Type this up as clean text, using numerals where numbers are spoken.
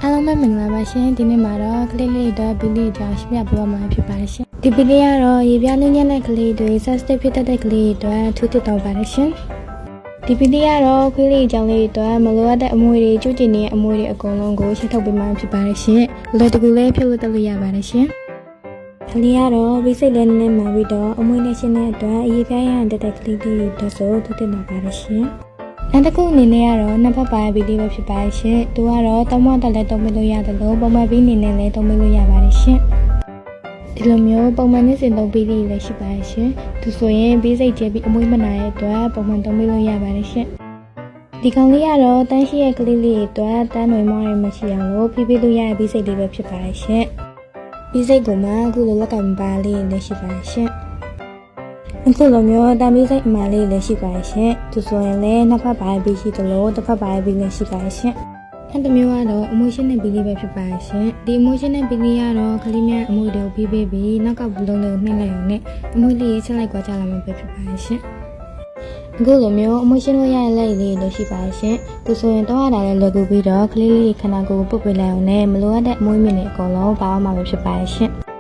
အားလုံးပဲမင်္ဂလာပါရှင်ဒီနေ့မှာတော့ကလေးလေးတော့ဘီလေးကြောင့်ရှင်းပြပေးမှာဖြစ်ပါတယ်ရှင်ဒီဘီလေးကတော့ရေပြားနှင်းညက်တဲ့ကလေးတွေ sensitive ဖြစ်တဲ့ကလေးတွေအထူးတက်တော့ပါတယ်ရှင်ဒီဘီလေးကတော့ကလေးလေးကြောင့်လေးတွေမလိုအပ်တဲ့အမွေတွေကျူးကျင်နေတဲ့အမွေတွေအကုန်လုံးကိုရှင်းထုတ်ပေးမှာဖြစ်ပါတယ်ရှင်လွယ်တကူလေးဖြုတ်လို့တက်လို့ရပါတယ်ရှင်ကလေးကတော့ဘီစိတ်လေးနဲ့မှပြီးတော့အမွေနဲ့ရှင်းတဲ့အတွက်ရေပြားရတဲ့ကလေးတွေတော့ဆိုထူးတက်တော့ပါတယ်ရှင်နောက်တစ်ခုအနေနဲ့ကတော့နှစ်ဖက်ပါဘီလေးပဲဖြစ်ပါရှင်။သူကတော့တမွတ်တက်လည်းတုံးမလို့ရတယ်လို့ပုံမှန်ဘီနေနဲ့လည်းတုံးမလို့ရပါတယ်ရှင်။ဒီလိုမျိုးပုံမှန်နဲ့စင်တုံးဘီလေးလည်းရှိပါရှင်။သူဆိုရင်ဘီစိတ်ကျပြီးအမွေးမနာရဲ့အတွက်ပုံမှန်တုံးမလို့ရပါတယ်ရှင်။ဒီကောင်လေးကတော့တန်းရှိရဲ့ကလေးလေးအတွက်တန်းတွေမောင်းရမရှိအောင်လို့ဖိဖိလို့ရတဲ့ဘီစိတ်လေးပဲဖြစ်ပါရှင်။ဘီစိတ်ကမှအခုလိုလက်ကင်ပါလေးလည်းရှိပါရှင်။အခုလိုမျိုးတာမီးစိတ်အမှန်လေးလည်းရှိပါရှင်။သူဆိုရင်လည်းနှစ်ဖက်ပိုင်းပြီးရှိသလိုတစ်ဖက်ပိုင်းပြီးလည်းရှိပါရှင်။နောက်တစ်မျိုးကတော့ emotional ဘီလေးပဲဖြစ်ပါရှင်။ဒီ emotional ဘီလေးကတော့ကလေးများအမွေတွေကိုပြီးနောက်ကဘလုံးလေးကိုနှိမ့်လိုက်အောင်နဲ့အမွေလေးချက်လိုက်ကြကြလာမှာပဲဖြစ်ပါရှင်။အခုလိုမျိုး emotional ရတဲ့လက်လေးလည်းရှိပါရှင်။သူဆိုရင်တော့ရတာလည်းလွယ်ကူပြီးတော့ကလေးလေးခန္ဓာကိုယ်ပုတ်ပေးလိုက်အောင်နဲ့မလိုအပ်တဲ့အမွေမြင့်တွေအကုန်လုံးပါအောင်မှာပဲဖြစ်ပါရှင်။